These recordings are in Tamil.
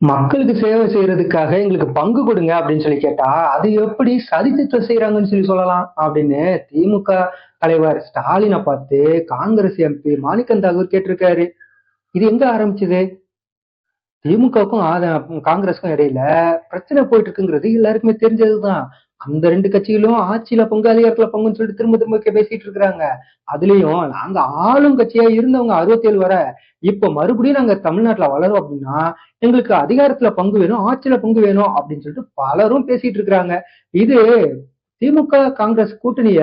மக்களுக்கு சேவை செய்யறதுக்காக எங்களுக்கு பங்கு கொடுங்க அப்படின்னு சொல்லி கேட்டா, அது எப்படி சதித்திட்டம் செய்றாங்கன்னு சொல்லி சொல்லலாம் அப்படின்னு திமுக தலைவர் ஸ்டாலின பார்த்து காங்கிரஸ் எம்பி மாணிக்கம் தாகூர் கேட்டிருக்காரு. இது எங்க ஆரம்பிச்சது? திமுகவுக்கும் காங்கிரஸுக்கும் இடையில பிரச்சனை போயிட்டு இருக்குங்கிறது எல்லாருக்குமே தெரிஞ்சதுதான். அந்த 2 கட்சிகளும் ஆட்சியில பங்கு, அதிகாரத்துல பங்குன்னு சொல்லிட்டு திரும்ப திரும்ப பேசிட்டு இருக்கிறாங்க. அதுலயும் நாங்க ஆளும் கட்சியா இருந்தவங்க 67 வரை இப்ப மறுபடியும் நாங்க தமிழ்நாட்டுல வளரும் அப்படின்னா எங்களுக்கு அதிகாரத்துல பங்கு வேணும், ஆட்சியில பங்கு வேணும் அப்படின்னு சொல்லிட்டு பலரும் பேசிட்டு இருக்கிறாங்க. இது திமுக காங்கிரஸ் கூட்டணிய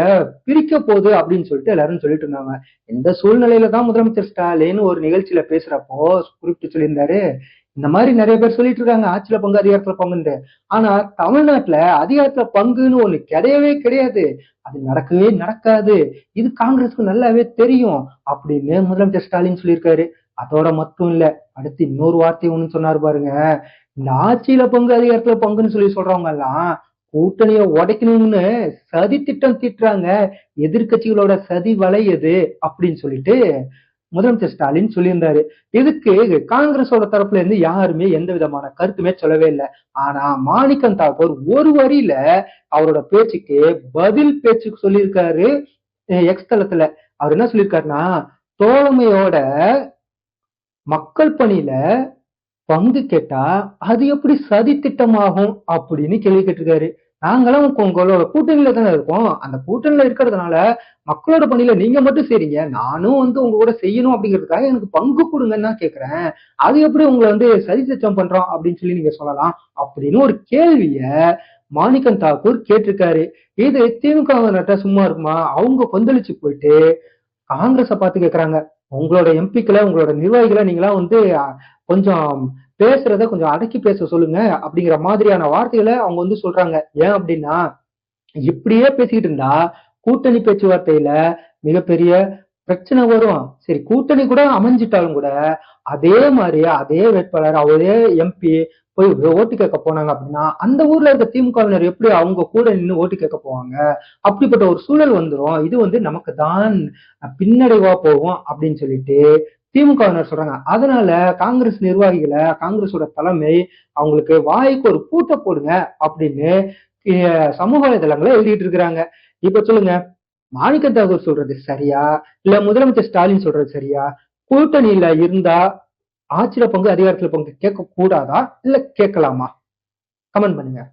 பிரிக்க போகுது அப்படின்னு சொல்லிட்டு எல்லாரும் சொல்லிட்டு இருந்தாங்க. இந்த சூழ்நிலையில தான் முதலமைச்சர் ஸ்டாலின் ஒரு நிகழ்ச்சியில பேசுறப்போ குறிப்பிட்டு சொல்லியிருந்தாரு. இந்த மாதிரி நிறைய பேர் சொல்லிட்டு இருக்காங்க ஆட்சியில பங்கு அதிகாரத்துல பங்குன்னு. ஆனா தமிழ்நாட்டுல அதிகாரத்துல பங்குன்னு ஒண்ணு கிடையவே கிடையாது. அது நடக்கவே நடக்காது. இது காங்கிரஸுக்கு நல்லாவே தெரியும் அப்படின்னு முதலமைச்சர் ஸ்டாலின் சொல்லியிருக்காரு. அதோட மட்டும் இல்ல, அடுத்து இன்னொரு வார்த்தை ஒண்ணு சொன்னாரு பாருங்க. இந்த ஆட்சியில பங்கு அதிகாரத்துல பங்குன்னு சொல்லி சொல்றவங்க எல்லாம் கூட்டணியை உடைக்கணும்னு சதி திட்டம் தீட்டுறாங்க. எதிர்கட்சிகளோட சதி வலை எது அப்படின்னு சொல்லிட்டு முதலமைச்சர் ஸ்டாலின் சொல்லியிருந்தாரு. இதுக்கு காங்கிரஸோட தரப்புல இருந்து யாருமே எந்த விதமான கருத்துமே சொல்லவே இல்லை. ஆனா மாணிக்கம் தாக்கூர் ஒரு வரியில அவரோட பேச்சுக்கு பதில் பேச்சுக்கு சொல்லியிருக்காரு. எக்ஸ் தளத்துல அவர் என்ன சொல்லியிருக்காருன்னா, தோழமையோட மக்கள் பணியில பங்கு கேட்டா அது எப்படி சதி திட்டமாகும் அப்படின்னு கேள்வி கேட்டிருக்காரு. நாங்களாம் உங்களோட கூட்டணியில தானே இருக்கோம். அந்த கூட்டணியில இருக்கிறதுனால மக்களோட பணியில நீங்க மட்டும் செய்றீங்க, நானும் உங்க கூட செய்யணும் அப்படிங்கிறதுக்காக எனக்கு பங்கு கொடுங்கன்னு தான் கேக்குறேன். அது எப்படி உங்களை சதி திட்டம் பண்றோம் அப்படின்னு சொல்லி நீங்க சொல்லலாம் அப்படின்னு ஒரு கேள்விய மாணிக்கம் தாக்கூர் கேட்டிருக்காரு. இது திமுக சும்மா இருக்குமா? அவங்க கொந்தளிச்சு போயிட்டு காங்கிரஸ பார்த்து கேக்குறாங்க, உங்களோட எம்பிக்களை உங்களோட நிர்வாகிகளை நீங்களா கொஞ்சம் பேசுறத கொஞ்சம் அடக்கி பேச சொல்லுங்க அப்படிங்கிற மாதிரியான வார்த்தைகளை அவங்க சொல்றாங்க. ஏன் அப்படின்னா, இப்படியே பேசிட்டு இருந்தா கூட்டணி பேச்சுவார்த்தையில மிகப்பெரிய பிரச்சனை வரும். சரி, கூட்டணி கூட அமைஞ்சிட்டாலும் கூட அதே மாதிரி அதே வேட்பாளர் அவரே எம்பி போய் ஓட்டு கேட்க போனாங்க அப்படின்னா அந்த ஊர்ல இருக்க திமுகவினர் எப்படி அவங்க கூட நின்று ஓட்டு கேட்க போவாங்க? அப்படிப்பட்ட ஒரு சூழல் வந்துரும். இது நமக்கு தான் பின்னடைவா போகும் அப்படின்னு சொல்லிட்டு திமுகவினர் சொல்றாங்க. அதனால காங்கிரஸ் நிர்வாகிகளை காங்கிரஸோட தலைமை அவங்களுக்கு வாய்க்கு ஒரு பூட்டை போடுங்க அப்படின்னு சமூக வலைதளங்களை எழுதிட்டு இருக்கிறாங்க. இப்ப சொல்லுங்க, மாணிக்க தாகூர் சொல்றது சரியா இல்ல முதலமைச்சர் ஸ்டாலின் சொல்றது சரியா? கூட்டணியில இருந்தா ஆட்சியில பங்கு அதிகாரத்துல பங்கு கேட்க கூடாதா இல்ல கேட்கலாமா? கமெண்ட் பண்ணுங்க.